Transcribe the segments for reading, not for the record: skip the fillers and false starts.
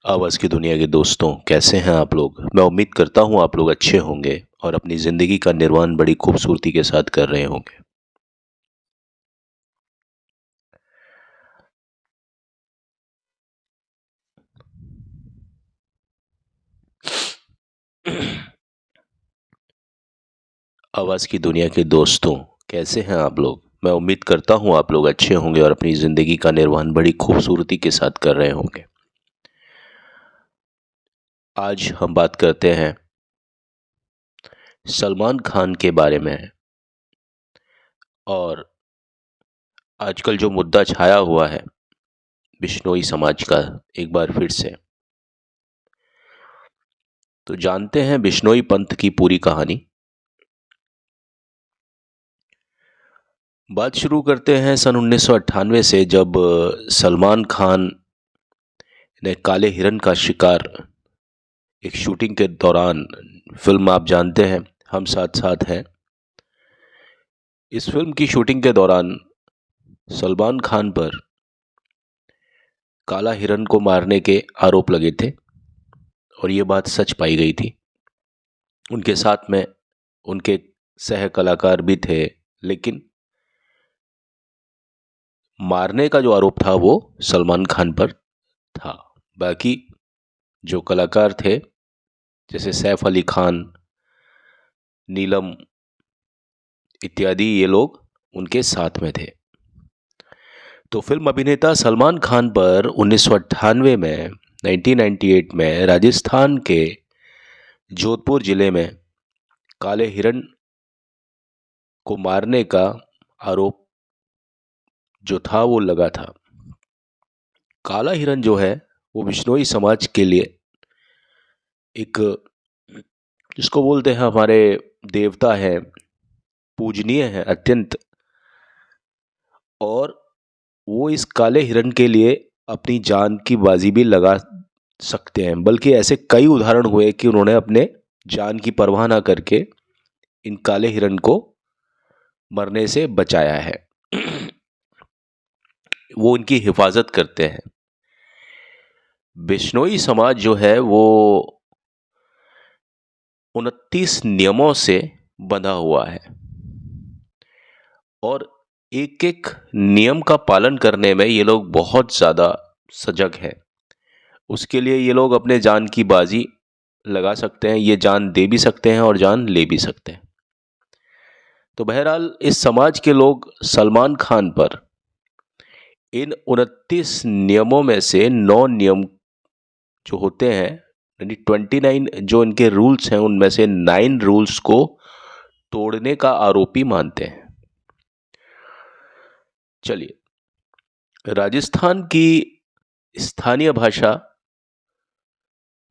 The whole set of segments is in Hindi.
आवाज़ की दुनिया के दोस्तों, कैसे हैं आप लोग? मैं उम्मीद करता हूँ आप लोग अच्छे होंगे और अपनी ज़िंदगी का निर्वहन बड़ी खूबसूरती के साथ कर रहे होंगे। आवाज़ की दुनिया के दोस्तों, कैसे हैं आप लोग? मैं उम्मीद करता हूँ आप लोग अच्छे होंगे और अपनी ज़िंदगी का निर्वहन बड़ी खूबसूरती के साथ कर रहे होंगे। आज हम बात करते हैं सलमान खान के बारे में और आजकल जो मुद्दा छाया हुआ है बिश्नोई समाज का, एक बार फिर से। तो जानते हैं बिश्नोई पंथ की पूरी कहानी। बात शुरू करते हैं सन 1998 से, जब सलमान खान ने काले हिरन का शिकार एक शूटिंग के दौरान, फिल्म आप जानते हैं हम साथ साथ हैं, इस फिल्म की शूटिंग के दौरान सलमान खान पर काला हिरन को मारने के आरोप लगे थे और ये बात सच पाई गई थी। उनके साथ में उनके सह कलाकार भी थे, लेकिन मारने का जो आरोप था वो सलमान खान पर था। बाकी जो कलाकार थे जैसे सैफ अली खान, नीलम इत्यादि, ये लोग उनके साथ में थे। तो फिल्म अभिनेता सलमान खान पर 1998 में 1998 में राजस्थान के जोधपुर जिले में काले हिरन को मारने का आरोप जो था वो लगा था। काला हिरन जो है वो बिश्नोई समाज के लिए एक, जिसको बोलते हैं हमारे देवता है, पूजनीय है अत्यंत। और वो इस काले हिरन के लिए अपनी जान की बाजी भी लगा सकते हैं, बल्कि ऐसे कई उदाहरण हुए कि उन्होंने अपने जान की परवाह ना करके इन काले हिरन को मरने से बचाया है। वो उनकी हिफाजत करते हैं। बिश्नोई समाज जो है वो 29 नियमों से बंधा हुआ है और एक एक नियम का पालन करने में ये लोग बहुत ज़्यादा सजग हैं। उसके लिए ये लोग अपने जान की बाजी लगा सकते हैं, ये जान दे भी सकते हैं और जान ले भी सकते हैं। तो बहरहाल इस समाज के लोग सलमान खान पर इन 29 नियमों में से 9 नियम जो होते हैं, यानी 29 जो इनके रूल्स हैं, उनमें से 9 रूल्स को तोड़ने का आरोपी मानते हैं। चलिए, राजस्थान की स्थानीय भाषा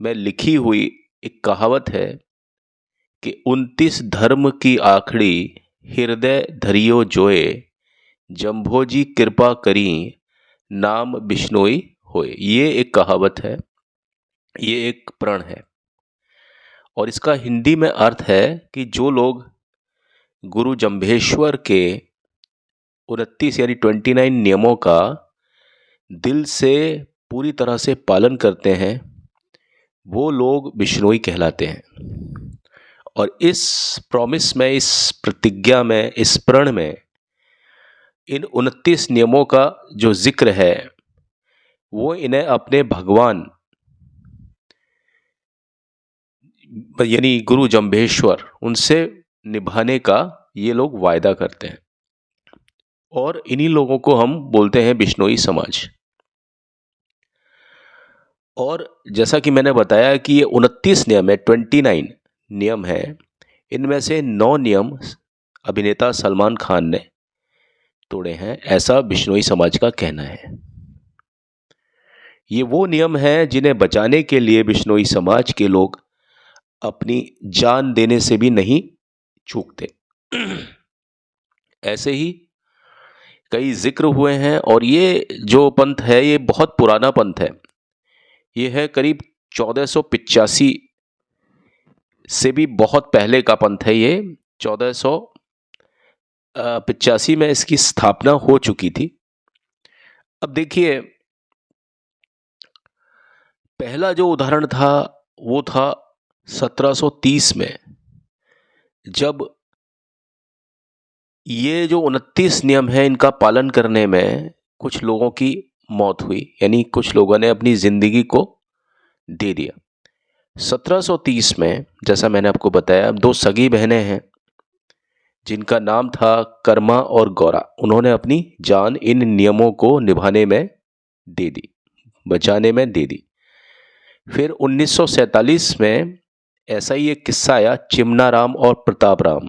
में लिखी हुई एक कहावत है कि 29 धर्म की आखड़ी हृदय धरियो जोए, जम्भोजी कृपा करी नाम बिश्नोई होए। ये एक कहावत है, ये एक प्रण है और इसका हिंदी में अर्थ है कि जो लोग गुरु जम्भेश्वर के 29 यानी 29 नियमों का दिल से पूरी तरह से पालन करते हैं, वो लोग बिश्नोई कहलाते हैं। और इस प्रॉमिस में, इस प्रतिज्ञा में, इस प्रण में इन 29 नियमों का जो जिक्र है वो इन्हें अपने भगवान यानी गुरु जम्भेश्वर उनसे निभाने का ये लोग वायदा करते हैं और इन्हीं लोगों को हम बोलते हैं बिश्नोई समाज। और जैसा कि मैंने बताया कि ये 29 नियम है, 29 नियम है, इनमें से 9 नियम अभिनेता सलमान खान ने तोड़े हैं, ऐसा बिश्नोई समाज का कहना है। ये वो नियम हैं जिन्हें बचाने के लिए बिश्नोई समाज के लोग अपनी जान देने से भी नहीं चूकते। ऐसे ही कई जिक्र हुए हैं और ये जो पंथ है ये बहुत पुराना पंथ है। ये है करीब 1485 से भी बहुत पहले का पंथ है। ये 1485 में इसकी स्थापना हो चुकी थी। अब देखिए, पहला जो उदाहरण था वो था 1730 में, जब ये जो 29 नियम है इनका पालन करने में कुछ लोगों की मौत हुई, यानी कुछ लोगों ने अपनी जिंदगी को दे दिया। 1730 में, जैसा मैंने आपको बताया, दो सगी बहनें हैं जिनका नाम था कर्मा और गौरा। उन्होंने अपनी जान इन नियमों को निभाने में दे दी, बचाने में दे दी। फिर 1947 में ऐसा ही एक किस्सा आया, चिमना राम और प्रताप राम।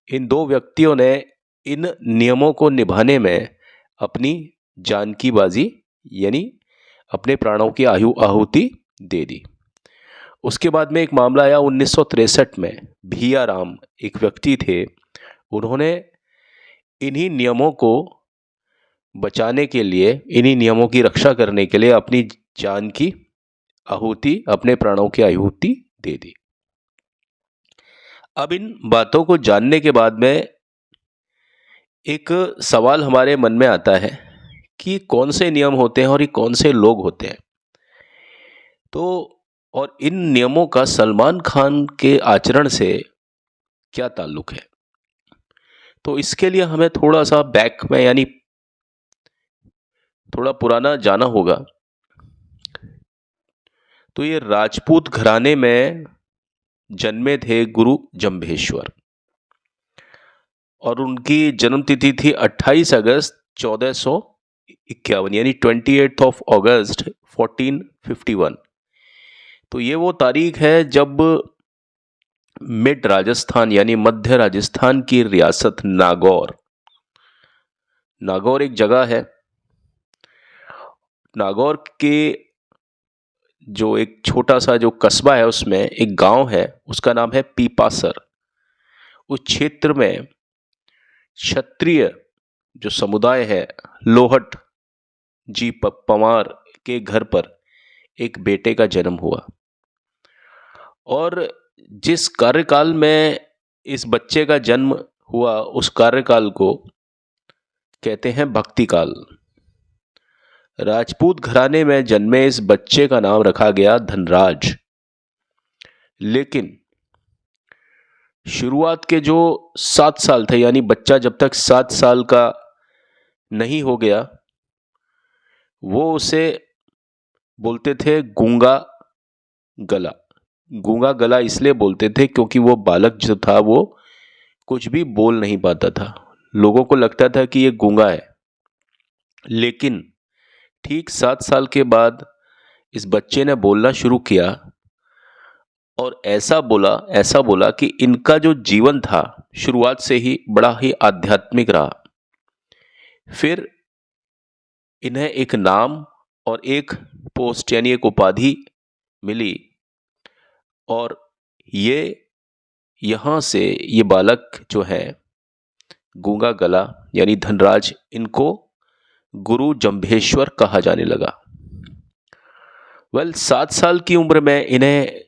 इन दो व्यक्तियों ने इन नियमों को निभाने में अपनी जान की बाजी, यानी अपने प्राणों की आहुति दे दी। उसके बाद में एक मामला आया 1963 में, भिया राम एक व्यक्ति थे। उन्होंने इन्हीं नियमों को बचाने के लिए, इन्हीं नियमों की रक्षा करने के लिए अपनी जान की आहुति, अपने प्राणों की आहुति दे दी। अब इन बातों को जानने के बाद में एक सवाल हमारे मन में आता है कि कौन से नियम होते हैं और ये कौन से लोग होते हैं। तो और इन नियमों का सलमान खान के आचरण से क्या ताल्लुक है, तो इसके लिए हमें थोड़ा सा बैक में, यानी थोड़ा पुराना जाना होगा। तो ये राजपूत घराने में जन्मे थे गुरु जंभेश्वर, और उनकी जन्मतिथि थी 28 अगस्त 1451, यानी 28 अगस्त 1451। तो ये वो तारीख है जब मिड राजस्थान, यानी मध्य राजस्थान की रियासत नागौर, नागौर एक जगह है, नागौर के जो एक छोटा सा जो कस्बा है उसमें एक गांव है, उसका नाम है पीपासर। उस क्षेत्र में क्षत्रिय जो समुदाय है, लोहट जी पवार के घर पर एक बेटे का जन्म हुआ, और जिस कार्यकाल में इस बच्चे का जन्म हुआ उस कार्यकाल को कहते हैं भक्ति काल। राजपूत घराने में जन्मे इस बच्चे का नाम रखा गया धनराज। लेकिन शुरुआत के जो 7 साल थे, यानी बच्चा जब तक 7 साल का नहीं हो गया, वो उसे बोलते थे गूंगा गला। गूंगा गला इसलिए बोलते थे क्योंकि वो बालक जो था वो कुछ भी बोल नहीं पाता था। लोगों को लगता था कि ये गूंगा है। लेकिन ठीक 7 साल के बाद इस बच्चे ने बोलना शुरू किया, और ऐसा बोला कि इनका जो जीवन था शुरुआत से ही बड़ा ही आध्यात्मिक रहा। फिर इन्हें एक नाम और एक पोस्ट, यानी एक उपाधि मिली, और ये यहाँ से ये बालक जो है गूंगा गला यानी धनराज, इनको गुरु जंभेश्वर कहा जाने लगा। 7 साल की उम्र में इन्हें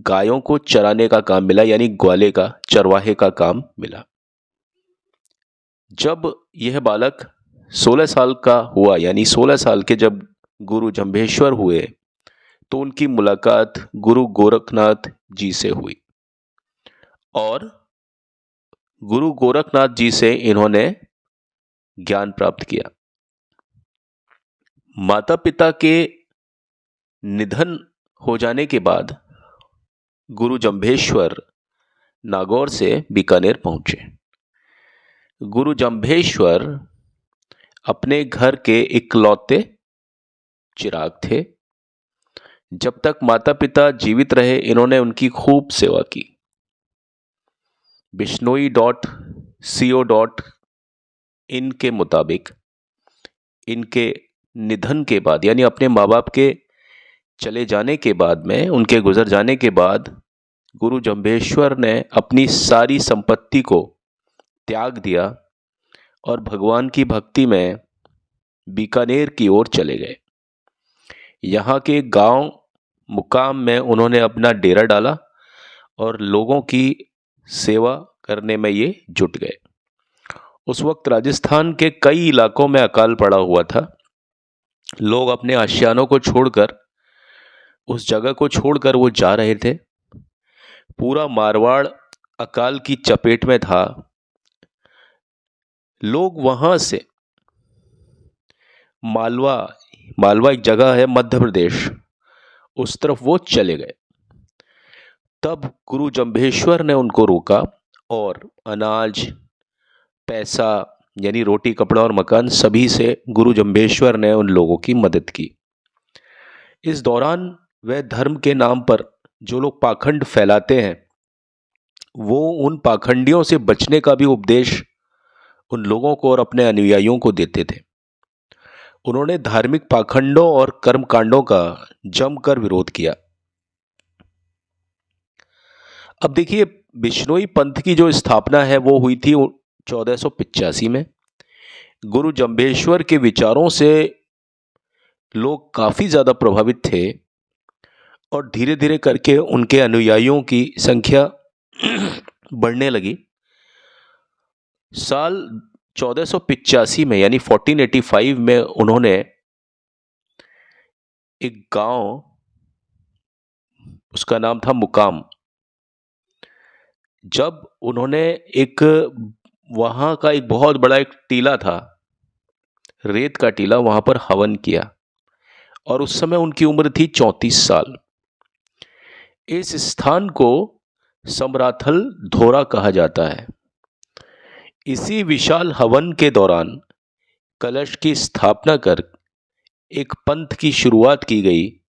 गायों को चराने का काम मिला, यानी ग्वाले का, चरवाहे का काम मिला। जब यह बालक 16 साल का हुआ, यानी 16 साल के जब गुरु जंभेश्वर हुए, तो उनकी मुलाकात गुरु गोरखनाथ जी से हुई, और गुरु गोरखनाथ जी से इन्होंने ज्ञान प्राप्त किया। माता पिता के निधन हो जाने के बाद गुरु जंभेश्वर नागौर से बीकानेर पहुंचे। गुरु जंभेश्वर अपने घर के इकलौते चिराग थे। जब तक माता पिता जीवित रहे इन्होंने उनकी खूब सेवा की। bishnoi.co.in के मुताबिक इनके निधन के बाद, यानी अपने माँ बाप के चले जाने के बाद में, उनके गुजर जाने के बाद, गुरु जंभेश्वर ने अपनी सारी संपत्ति को त्याग दिया और भगवान की भक्ति में बीकानेर की ओर चले गए। यहाँ के गांव मुकाम में उन्होंने अपना डेरा डाला और लोगों की सेवा करने में ये जुट गए। उस वक्त राजस्थान के कई इलाकों में अकाल पड़ा हुआ था। लोग अपने आशियानों को छोड़कर उस जगह को छोड़कर वो जा रहे थे। पूरा मारवाड़ अकाल की चपेट में था। लोग वहां से मालवा मालवा एक जगह है मध्य प्रदेश, उस तरफ वो चले गए। तब गुरु जंभेश्वर ने उनको रोका और अनाज, पैसा यानी रोटी, कपड़ा और मकान सभी से गुरु जंभेश्वर ने उन लोगों की मदद की। इस दौरान वह धर्म के नाम पर जो लोग पाखंड फैलाते हैं, वो उन पाखंडियों से बचने का भी उपदेश उन लोगों को और अपने अनुयायियों को देते थे। उन्होंने धार्मिक पाखंडों और कर्मकांडों का जमकर विरोध किया। अब देखिए, बिश्नोई पंथ की जो स्थापना है वो हुई थी 1485 में। गुरु जंभेश्वर के विचारों से लोग काफी ज्यादा प्रभावित थे और धीरे धीरे करके उनके अनुयायियों की संख्या बढ़ने लगी। साल 1485 में यानी 1485 में उन्होंने एक गांव, उसका नाम था मुकाम, जब उन्होंने एक वहां का एक बहुत बड़ा एक टीला था, रेत का टीला, वहां पर हवन किया और उस समय उनकी उम्र थी 34 साल। इस स्थान को समराथल धोरा कहा जाता है। इसी विशाल हवन के दौरान कलश की स्थापना कर एक पंथ की शुरुआत की गई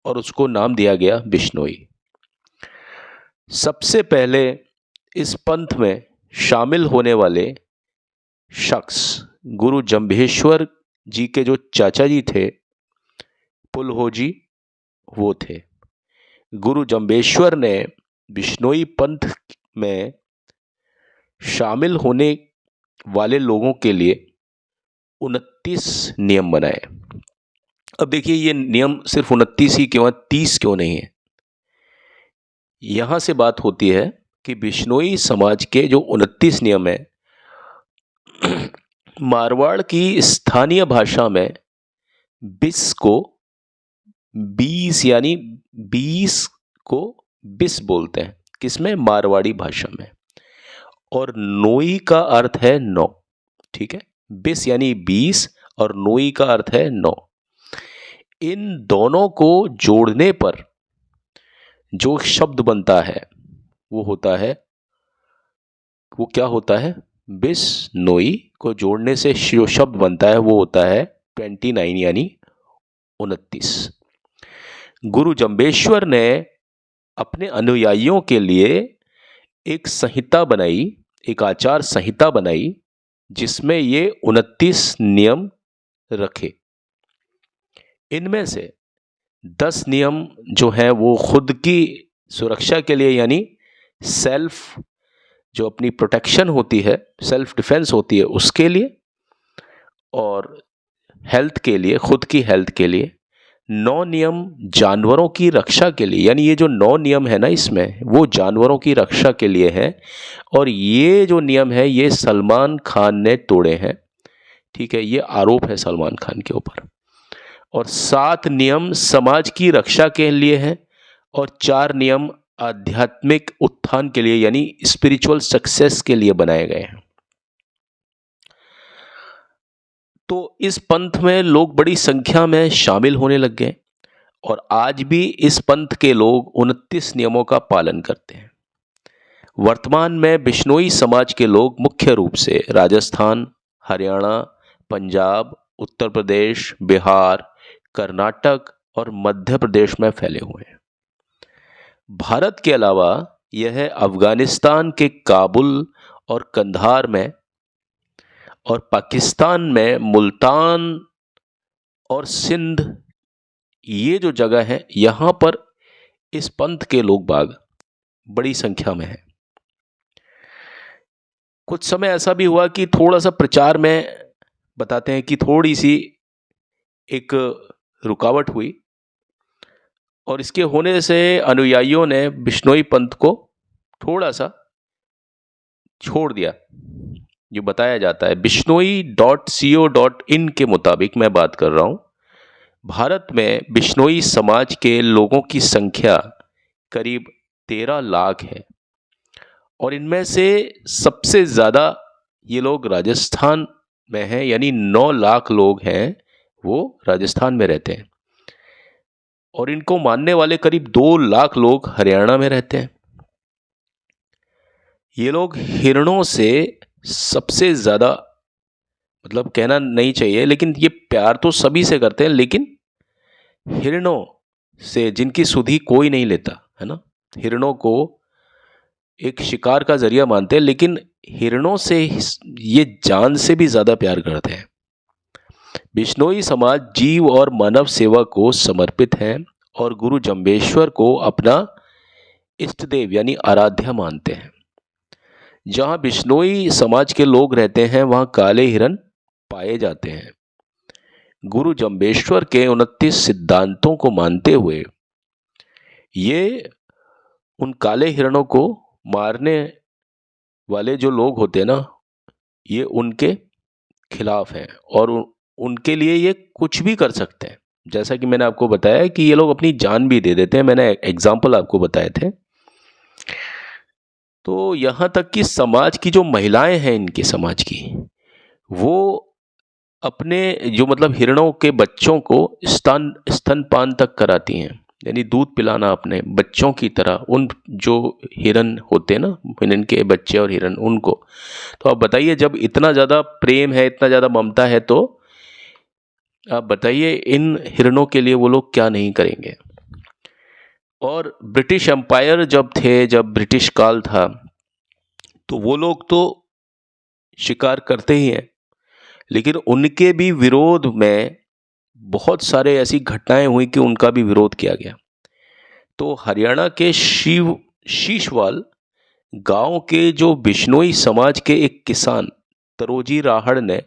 और उसको नाम दिया गया बिश्नोई। सबसे पहले इस पंथ में शामिल होने वाले शख्स गुरु जंभेश्वर जी के जो चाचा जी थे, पुलहोजी, वो थे। गुरु जंभेश्वर ने बिश्नोई पंथ में शामिल होने वाले लोगों के लिए 29 नियम बनाए। अब देखिए, ये नियम सिर्फ 29 ही क्यों, 30 क्यों नहीं है? यहां से बात होती है कि बिश्नोई समाज के जो 29 नियम है, मारवाड़ की स्थानीय भाषा में 20 को 20 यानी 20 को 20 बोलते हैं। किसमें? मारवाड़ी भाषा में। और नोई का अर्थ है 9। ठीक है, 20 यानी 20 और नोई का अर्थ है 9। इन दोनों को जोड़ने पर जो शब्द बनता है वो होता है, वो क्या होता है? बिश्नोई को जोड़ने से जो शब्द बनता है वो होता है 29 यानी 29। गुरु जंभेश्वर ने अपने अनुयायियों के लिए एक संहिता बनाई, एक आचार संहिता बनाई, जिसमें ये 29 नियम रखे। इनमें से 10 नियम जो हैं वो खुद की सुरक्षा के लिए, यानी सेल्फ, जो अपनी प्रोटेक्शन होती है, सेल्फ डिफेंस होती है, उसके लिए, और हेल्थ के लिए, खुद की हेल्थ के लिए। 9 नियम जानवरों की रक्षा के लिए, यानी ये जो 9 नियम है ना, इसमें वो जानवरों की रक्षा के लिए है। और ये जो नियम है ये सलमान खान ने तोड़े हैं। ठीक है, ये आरोप है सलमान खान के ऊपर। और 7 नियम समाज की रक्षा के लिए हैं और 4 नियम आध्यात्मिक उत्थान के लिए, यानी स्पिरिचुअल सक्सेस के लिए बनाए गए हैं। तो इस पंथ में लोग बड़ी संख्या में शामिल होने लग गए और आज भी इस पंथ के लोग 29 नियमों का पालन करते हैं। वर्तमान में बिश्नोई समाज के लोग मुख्य रूप से राजस्थान, हरियाणा, पंजाब, उत्तर प्रदेश, बिहार, कर्नाटक और मध्य प्रदेश में फैले हुए हैं। भारत के अलावा यह अफगानिस्तान के काबुल और कंधार में, और पाकिस्तान में मुल्तान और सिंध, ये जो जगह है यहां पर इस पंथ के लोग बाग बड़ी संख्या में हैं। कुछ समय ऐसा भी हुआ कि थोड़ा सा प्रचार में बताते हैं कि थोड़ी सी एक रुकावट हुई और इसके होने से अनुयायियों ने बिश्नोई पंथ को थोड़ा सा छोड़ दिया। जो बताया जाता है, बिश्नोई.co.in के मुताबिक मैं बात कर रहा हूं, भारत में बिश्नोई समाज के लोगों की संख्या करीब 13 लाख है और इनमें से सबसे ज़्यादा ये लोग राजस्थान में हैं, यानी 9 लाख लोग हैं वो राजस्थान में रहते हैं और इनको मानने वाले करीब 2 लाख लोग हरियाणा में रहते हैं। ये लोग हिरणों से सबसे ज़्यादा, मतलब कहना नहीं चाहिए लेकिन ये प्यार तो सभी से करते हैं, लेकिन हिरणों से जिनकी सुधि कोई नहीं लेता है ना, हिरणों को एक शिकार का जरिया मानते हैं, लेकिन हिरणों से ये जान से भी ज़्यादा प्यार करते हैं। बिश्नोई समाज जीव और मानव सेवा को समर्पित है और गुरु जम्बेश्वर को अपना इष्ट देव यानी आराध्य मानते हैं। जहाँ बिश्नोई समाज के लोग रहते हैं वहाँ काले हिरन पाए जाते हैं। गुरु जम्बेश्वर के 29 सिद्धांतों को मानते हुए ये उन काले हिरणों को मारने वाले जो लोग होते हैं ना, ये उनके खिलाफ हैं और उनके लिए ये कुछ भी कर सकते हैं। जैसा कि मैंने आपको बताया कि ये लोग अपनी जान भी दे देते हैं, मैंने एग्जाम्पल आपको बताए थे। तो यहाँ तक कि समाज की जो महिलाएं हैं इनके समाज की, वो अपने जो मतलब हिरणों के बच्चों को स्तनपान तक कराती हैं, यानी दूध पिलाना अपने बच्चों की तरह उन जो हिरन होते हैं ना, हिरन के बच्चे और हिरन उनको। तो आप बताइए, जब इतना ज़्यादा प्रेम है, इतना ज़्यादा ममता है, तो आप बताइए इन हिरणों के लिए वो लोग क्या नहीं करेंगे। और ब्रिटिश एम्पायर जब थे, जब ब्रिटिश काल था, तो वो लोग तो शिकार करते ही हैं, लेकिन उनके भी विरोध में बहुत सारे ऐसी घटनाएं हुई कि उनका भी विरोध किया गया। तो हरियाणा के शीशवाल गांव के जो बिश्नोई समाज के एक किसान तरोजी राहड़ ने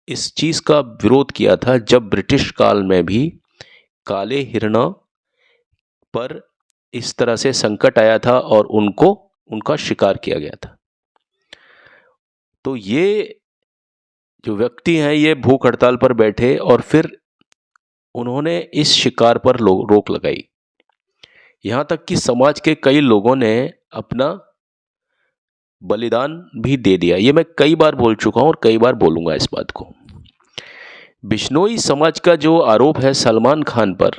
इस चीज का विरोध किया था, जब ब्रिटिश काल में भी काले हिरणों पर इस तरह से संकट आया था और उनका शिकार किया गया था। तो ये जो व्यक्ति हैं ये भूख हड़ताल पर बैठे और फिर उन्होंने इस शिकार पर रोक लगाई। यहाँ तक कि समाज के कई लोगों ने अपना बलिदान भी दे दिया। ये मैं कई बार बोल चुका हूँ और कई बार बोलूँगा इस बात को। बिश्नोई समाज का जो आरोप है सलमान खान पर,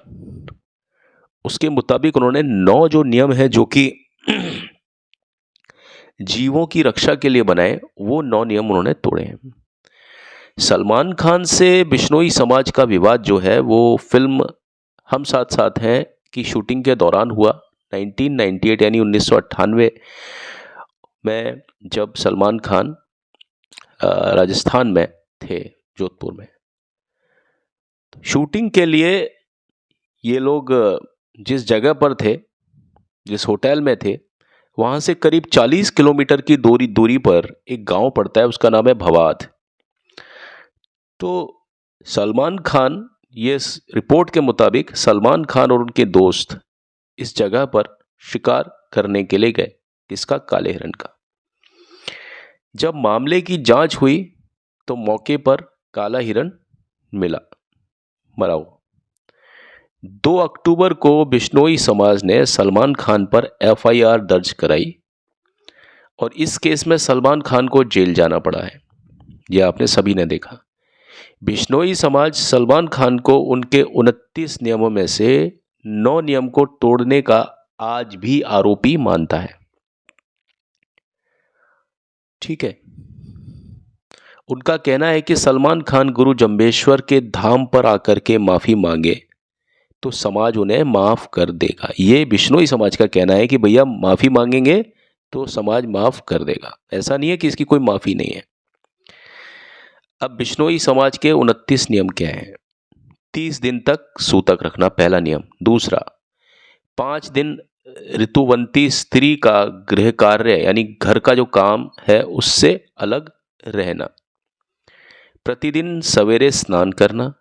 उसके मुताबिक उन्होंने 9 जो नियम है जो कि जीवों की रक्षा के लिए बनाए, वो 9 नियम उन्होंने तोड़े हैं। सलमान खान से बिश्नोई समाज का विवाद जो है वो फिल्म हम साथ साथ हैं की शूटिंग के दौरान हुआ 1998 यानी 1998 में, जब सलमान खान राजस्थान में थे, जोधपुर में। शूटिंग के लिए ये लोग जिस जगह पर थे, जिस होटल में थे, वहाँ से करीब 40 किलोमीटर की दूरी पर एक गांव पड़ता है, उसका नाम है भवाद। तो सलमान खान, ये रिपोर्ट के मुताबिक सलमान खान और उनके दोस्त इस जगह पर शिकार करने के लिए गए। किसका? काले हिरण का। जब मामले की जांच हुई तो मौके पर काला हिरण मिला मरा हुआ। 2 अक्टूबर को बिश्नोई समाज ने सलमान खान पर एफआईआर दर्ज कराई और इस केस में सलमान खान को जेल जाना पड़ा है। यह आपने सभी ने देखा। बिश्नोई समाज सलमान खान को उनके 29 नियमों में से 9 नियम को तोड़ने का आज भी आरोपी मानता है। ठीक है, उनका कहना है कि सलमान खान गुरु जम्बेश्वर के धाम पर आकर के माफी मांगे तो समाज उन्हें माफ कर देगा। ये बिश्नोई समाज का कहना है कि भैया माफी मांगेंगे तो समाज माफ कर देगा। ऐसा नहीं है कि इसकी कोई माफी नहीं है। अब बिश्नोई समाज के 29 नियम क्या हैं? 30 दिन तक सूतक रखना, पहला नियम। दूसरा, 5 दिन ऋतुवंती स्त्री का गृह कार्य यानी घर का जो काम है उससे अलग रहना। प्रतिदिन सवेरे स्नान करना।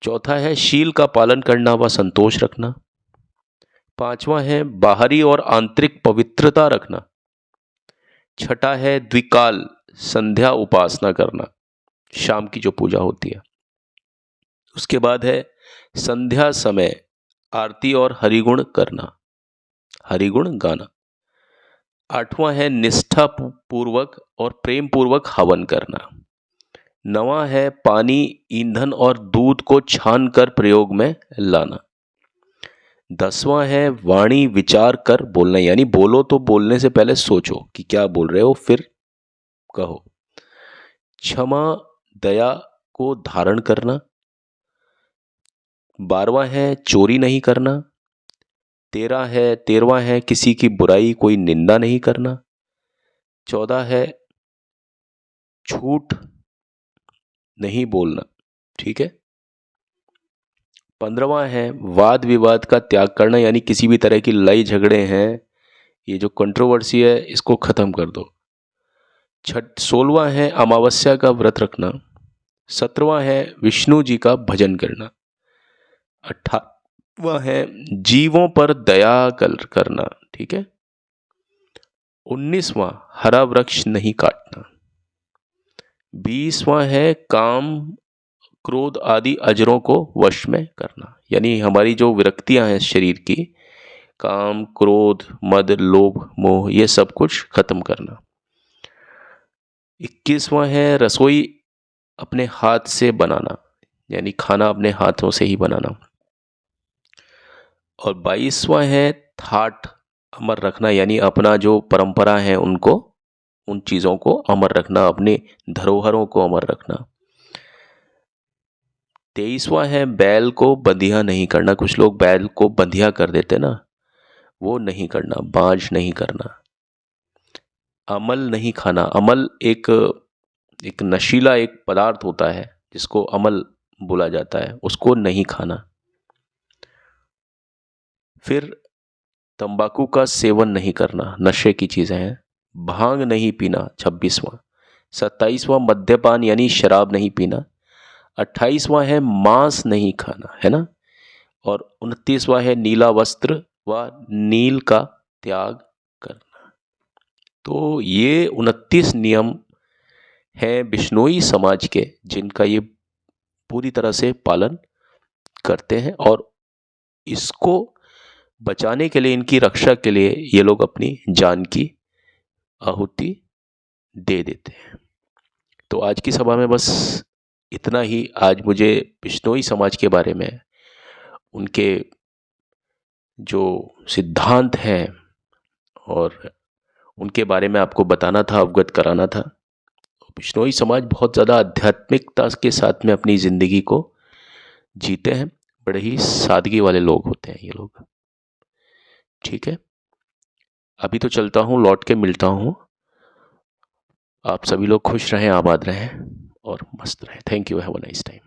चौथा है शील का पालन करना व संतोष रखना। 5वां है बाहरी और आंतरिक पवित्रता रखना। 6ठा है द्विकाल संध्या उपासना करना, शाम की जो पूजा होती है। उसके बाद है संध्या समय आरती और हरिगुण करना, हरिगुण गाना। 8वां है निष्ठा पूर्वक और प्रेम पूर्वक हवन करना। 9वां है पानी, ईंधन और दूध को छान कर प्रयोग में लाना। 10वां है वाणी विचार कर बोलना, यानी बोलो तो बोलने से पहले सोचो कि क्या बोल रहे हो फिर कहो। क्षमा, दया को धारण करना। 12वां है चोरी नहीं करना। 13वां है किसी की बुराई कोई निंदा नहीं करना। 14 है झूठ नहीं बोलना, ठीक है। 15वां है वाद विवाद का त्याग करना, यानी किसी भी तरह की लड़ाई झगड़े हैं, ये जो कंट्रोवर्सी है इसको खत्म कर दो। 16वां है अमावस्या का व्रत रखना। 17वां है विष्णु जी का भजन करना। 18वां है जीवों पर दया करना, ठीक है। 19वां हरा वृक्ष नहीं काटना। 20वां है काम क्रोध आदि अजरों को वश में करना, यानी हमारी जो विरक्तियां हैं शरीर की, काम क्रोध मद लोभ मोह, ये सब कुछ खत्म करना। 21वां है रसोई अपने हाथ से बनाना, यानी खाना अपने हाथों से ही बनाना। और 22वां है ठाठ अमर रखना, यानी अपना जो परंपरा है उनको, उन चीज़ों को अमर रखना, अपने धरोहरों को अमर रखना। 23वां है बैल को बंधिया नहीं करना, कुछ लोग बैल को बंधिया कर देते ना, वो नहीं करना, बांझ नहीं करना। अमल नहीं खाना, अमल एक नशीला एक पदार्थ होता है जिसको अमल बोला जाता है, उसको नहीं खाना। फिर तंबाकू का सेवन नहीं करना, नशे की चीज़ें हैं। भांग नहीं पीना 26वां। 27वां मद्यपान यानी शराब नहीं पीना। 28वां है मांस नहीं खाना, है ना। और 29वां है नीला वस्त्र व नील का त्याग करना। तो ये 29 नियम हैं बिश्नोई समाज के, जिनका ये पूरी तरह से पालन करते हैं, और इसको बचाने के लिए, इनकी रक्षा के लिए ये लोग अपनी जान की आहुति दे देते हैं। तो आज की सभा में बस इतना ही। आज मुझे बिश्नोई समाज के बारे में, उनके जो सिद्धांत हैं और उनके बारे में आपको बताना था, अवगत कराना था। बिश्नोई समाज बहुत ज़्यादा आध्यात्मिकता के साथ में अपनी ज़िंदगी को जीते हैं, बड़े ही सादगी वाले लोग होते हैं ये लोग, ठीक है। अभी तो चलता हूँ, लौट के मिलता हूँ। आप सभी लोग खुश रहें, आबाद रहें और मस्त रहें। Thank you, have a nice time.